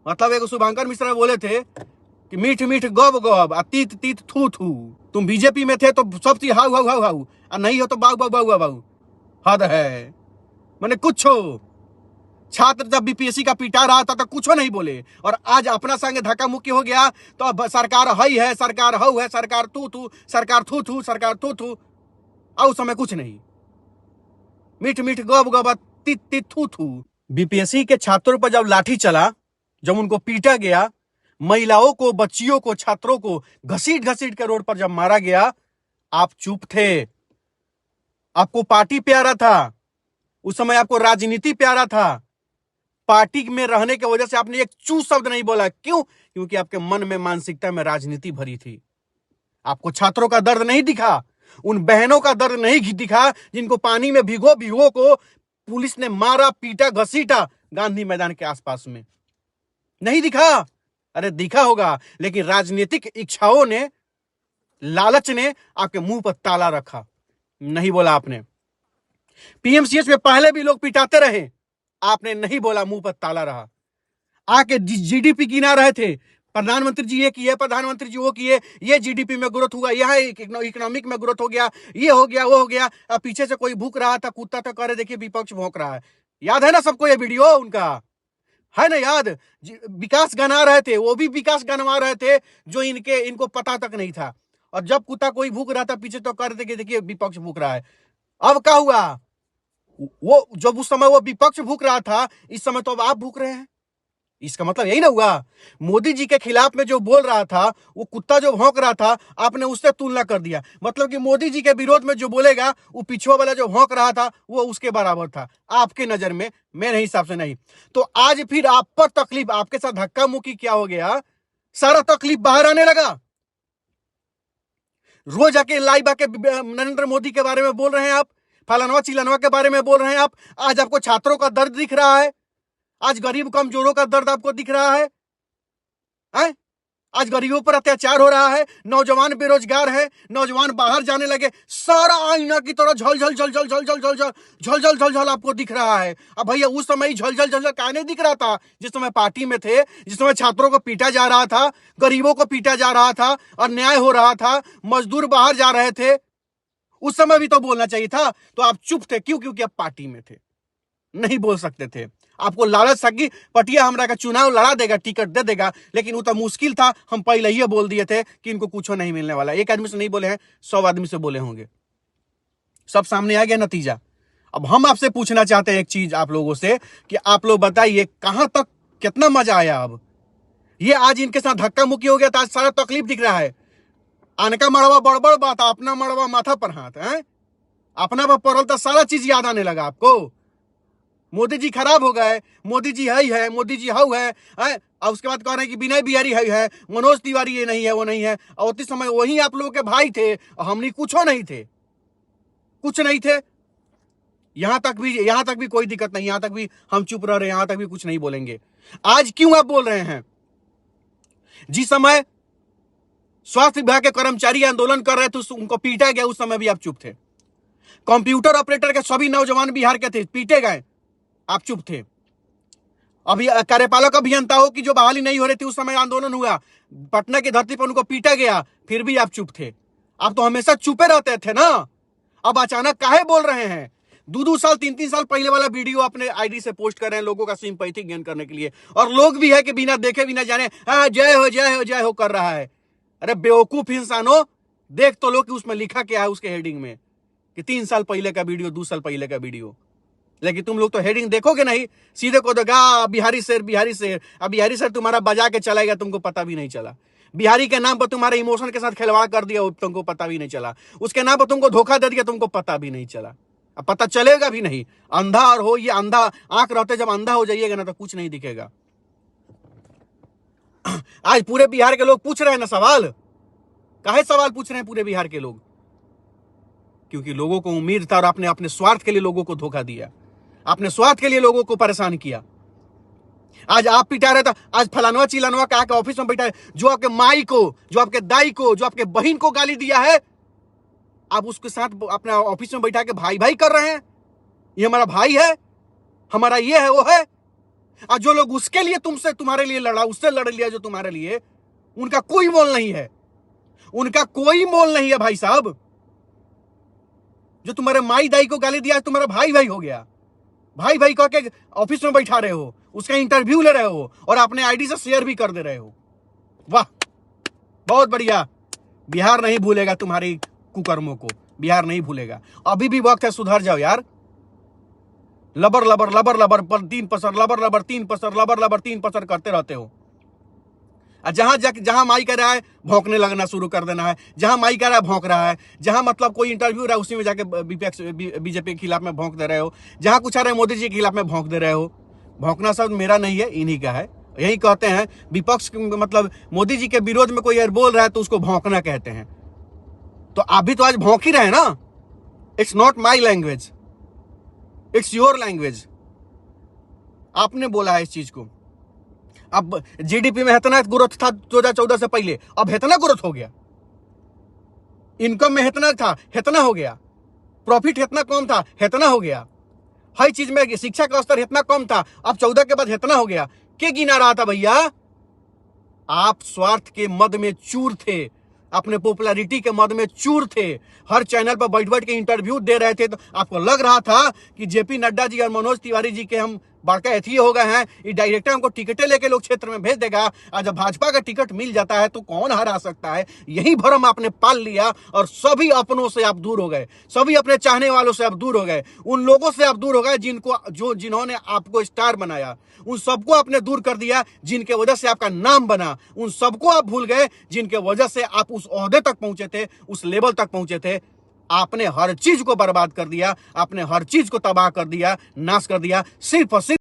मतलब एक शुभांकर मिश्रा बोले थे कि मीठ मीठ गब गब, तीत तीत थू थू। तुम बीजेपी में थे तो सब चीज हाउ हाउ हाउ हाउ, और नहीं हो तो बाऊ बाऊ बाऊ बाऊ। हद है। मैंने कुछ हो, छात्र जब बीपीएससी का पिटा रहा था तो कुछ नहीं बोले, और आज अपना संग धक्का मुक्की हो गया तो अब सरकार हई है, सरकार हऊ है, सरकार थू थू, सरकार थू थू, सरकार थू थू। और उस समय कुछ नहीं, मीठ मीठ गब गब, तित तित थू थू। बीपीएससी के छात्रों पर जब लाठी चला, जब उनको पीटा गया, महिलाओं को, बच्चियों को, छात्रों को घसीट घसीट के रोड पर जब मारा गया, आप चुप थे। आपको पार्टी प्यारा था, उस समय आपको राजनीति प्यारा था। पार्टी में रहने की वजह से आपने एक चू शब्द नहीं बोला। क्यों? क्योंकि आपके मन में, मानसिकता में राजनीति भरी थी। आपको छात्रों का दर्द नहीं दिखा, उन बहनों का दर्द नहीं दिखा जिनको पानी में भिगो भिगो को पुलिस ने मारा, पीटा, घसीटा गांधी मैदान के आसपास में। नहीं दिखा? अरे दिखा होगा, लेकिन राजनीतिक इच्छाओं ने, लालच ने आपके मुंह पर ताला रखा, नहीं बोला आपने। पीएमसीएच में पहले भी लोग पिटाते रहे, आपने नहीं बोला, मुंह पर ताला रहा। आके जीडीपी गिना रहे थे, प्रधानमंत्री जी ये किए, प्रधानमंत्री जी वो किए, ये जीडीपी में ग्रोथ हुआ, यहाँ इकोनॉमिक में ग्रोथ हो गया, ये हो गया, वो हो गया। अब पीछे से कोई भूख रहा था, कुत्ता तो करे देखिए विपक्ष भौंक रहा है। याद है ना सबको ये वीडियो उनका? है ना याद? विकास गना रहे थे, वो भी विकास गनवा रहे थे जो इनको पता तक नहीं था। और जब कुत्ता कोई भूख रहा था पीछे तो कर देखे देखिए विपक्ष भूख रहा है। अब क्या हुआ? वो जब उस समय वो विपक्ष भूख रहा था, इस समय तो अब आप भूख रहे हैं। इसका मतलब यही ना हुआ, मोदी जी के खिलाफ में जो बोल रहा था, वो कुत्ता जो भौंक रहा था, आपने उससे तुलना कर दिया। मतलब कि मोदी जी के विरोध में जो बोलेगा, वो पिछुआ वाला जो भौंक रहा था वो उसके बराबर था आपके नजर में, मेरे हिसाब से नहीं। तो आज फिर आप पर तकलीफ, आपके साथ धक्का मुक्की क्या हो गया, सारा तकलीफ बाहर आने लगा। रोज आके लाइव आके नरेंद्र मोदी के बारे में बोल रहे हैं आप, फलानवा चिलानवा के बारे में बोल रहे हैं आप। आज आपको छात्रों का दर्द दिख रहा है, आज गरीब कमजोरों का दर्द आपको दिख रहा है, हैं? आज गरीबों पर अत्याचार हो रहा है, नौजवान बेरोजगार है, नौजवान बाहर जाने लगे, सारा आईना की तरह झल झल झल झल झल झल झल झल झल झल झल झल आपको दिख रहा है। अब भैया उस समय झल झल झल झल क्या नहीं दिख रहा था? जिस समय पार्टी में थे, जिस समय छात्रों को पीटा जा रहा था, गरीबों को पीटा जा रहा था, अन्याय हो रहा था, मजदूर बाहर जा रहे थे, उस समय भी तो बोलना चाहिए था। तो आप चुप थे, क्यों? क्योंकि आप पार्टी में थे, नहीं बोल सकते थे। आपको लालच था कि पटिया हमरा का चुनाव लड़ा देगा, टिकट दे देगा, लेकिन वो तो मुश्किल था। हम पहले ही बोल दिए थे कि इनको कुछ नहीं मिलने वाला। एक आदमी से नहीं बोले हैं, 100 आदमी से बोले होंगे, सब सामने आ गया नतीजा। अब हम आपसे पूछना चाहते हैं एक चीज आप लोगों से, कि आप लोग बताइए कहां तक कितना मजा आया। अब ये आज इनके साथ धक्का मुक्की हो गया था, आज सारा तकलीफ दिख रहा है। आनका मड़वा बड़बड़ बात, अपना मड़वा माथा पर हाथ है, अपना पर पड़ल तो सारा चीज याद आने लगा आपको। मोदी जी खराब हो गए, मोदी जी है, मोदी जी हाउ है, और उसके बाद कह रहे हैं कि विनय बिहारी है, मनोज तिवारी ये नहीं है, वो नहीं है। और उसी समय वही आप लोगों के भाई थे और हम कुछ नहीं थे, कुछ नहीं थे। यहां तक भी कोई दिक्कत नहीं, यहां तक भी हम चुप रह रहे हैं, यहां तक भी कुछ नहीं बोलेंगे। आज क्यों आप बोल रहे हैं? जिस समय स्वास्थ्य विभाग के कर्मचारी आंदोलन कर रहे थे, उनको पीटा गया, उस समय भी आप चुप थे। कंप्यूटर ऑपरेटर के सभी नौजवान बिहार के थे, पीटे गए, आप चुप थे। अभी कार्यपालक अभियंताओं की जो बहाली नहीं हो रही थी, उस समय आंदोलन हुआ, पटना की धरती पर उनको पीटा गया, फिर भी आप चुप थे। आप तो हमेशा चुपे रहते थे ना। अब अचानक काहे बोल रहे हैं? 2-2 साल 3-3 साल पहले वाला वीडियो अपने आईडी से पोस्ट कर रहे हैं लोगों का सिंपैथी गेन करने के लिए, और लोग भी है कि बिना देखे बिना जाने जय हो जय हो जय हो कर रहा है। अरे बेवकूफ इंसानों, देख तो लो कि उसमें लिखा क्या है, उसके हेडिंग में, कि 3 साल पहले का वीडियो, 2 साल पहले का वीडियो। लेकिन तुम लोग तो हेडिंग देखोगे नहीं, सीधे को देगा बिहारी शेर, बिहारी शेर। अब बिहारी शेर तुम्हारा बजा के चलाएगा, तुमको पता भी नहीं चला। बिहारी के नाम पर तुम्हारे इमोशन के साथ खिलवाड़ कर दिया, तुमको पता भी नहीं चला। उसके नाम पर तुमको धोखा दे दिया, तुमको पता भी नहीं चला। अब पता चलेगा भी नहीं। अंधा और हो, ये अंधा आंख रहते, जब अंधा हो जाइएगा ना तो कुछ नहीं दिखेगा। आज पूरे बिहार के लोग पूछ रहे हैं ना सवाल, काहे सवाल पूछ रहे हैं पूरे बिहार के लोग? क्योंकि लोगों को उम्मीद था और आपने अपने स्वार्थ के लिए लोगों को धोखा दिया, अपने स्वार्थ के लिए लोगों को परेशान किया। आज आप पिटा रहे था, आज फलानवा चिलानवा का आके ऑफिस में बैठा है, जो आपके माई को, जो आपके दाई को, जो आपके बहन को गाली दिया है, आप उसके साथ अपना ऑफिस में बैठा के भाई भाई कर रहे हैं। ये हमारा भाई है, हमारा ये है, वो है। और जो लोग उसके लिए तुम्हारे लिए लड़ा, उससे लड़ लिया जो तुम्हारे लिए, उनका कोई मोल नहीं है, उनका कोई मोल नहीं है भाई साहब। जो तुम्हारे माई दाई को गाली दिया तुम्हारा भाई भाई हो गया, भाई भाई कह के ऑफिस में बैठा रहे हो, उसका इंटरव्यू ले रहे हो और अपने आईडी से शेयर भी कर दे रहे हो। वाह, बहुत बढ़िया। बिहार नहीं भूलेगा तुम्हारी कुकर्मों को, बिहार नहीं भूलेगा। अभी भी वक्त है, सुधर जाओ यार। लबर लबर लबर लबर पर 3 पसर, लबर लबर 3 पसर, लबर लबर 3 पसर करते रहते हो। जहां माई कह रहा है भौंकने लगना शुरू कर देना है, जहां माई कह रहा है भौंक रहा है, जहां मतलब कोई इंटरव्यू रहा है उसी में जाके बीजेपी के खिलाफ में भौंक दे रहे हो, जहां कुछ आ रहा है मोदी जी के खिलाफ में भौंक दे रहे हो। भौंकना शब्द मेरा नहीं है, इन्हीं का है। यही कहते हैं विपक्ष, मतलब मोदी जी के विरोध में कोई बोल रहा है तो उसको भौंकना कहते हैं। तो आप भी तो आज भौंक ही रहे हैं ना। It's not my language, it's your language. आपने बोला है इस चीज को। अब जीडीपी में इतना ग्रोथ था 2014 से पहले, अब इतना ग्रोथ हो गया। इनकम में इतना था, इतना हो गया। प्रॉफिट इतना कम था, इतना हो गया। हर चीज में शिक्षा का स्तर इतना कम था, अब 14 के बाद इतना हो गया। क्या गिना रहा था भैया? आप स्वार्थ के मद में चूर थे, अपने पॉपुलैरिटी के मद में चूर थे। हर चैनल पर बैठ बैठ के इंटरव्यू दे रहे थे, तो आपको लग रहा था कि जेपी नड्डा जी और मनोज तिवारी जी के हम बड़का एथी हो गए हैं, ये डायरेक्टर हमको टिकटें लेके लोग क्षेत्र में भेज देगा। और जब भाजपा का टिकट मिल जाता है तो कौन हरा सकता है? यही भरम आपने पाल लिया और सभी अपनों से आप दूर हो गए, सभी अपने चाहने वालों से आप दूर हो गए, उन लोगों से आप दूर हो गए जिन्होंने आपको स्टार बनाया। उन सबको आपने दूर कर दिया जिनके वजह से आपका नाम बना। उन सबको आप भूल गए जिनके वजह से आप उस ओहदे तक पहुंचे थे, उस लेवल तक पहुंचे थे। आपने हर चीज को बर्बाद कर दिया, आपने हर चीज को तबाह कर दिया, नाश कर दिया, सिर्फ और सिर्फ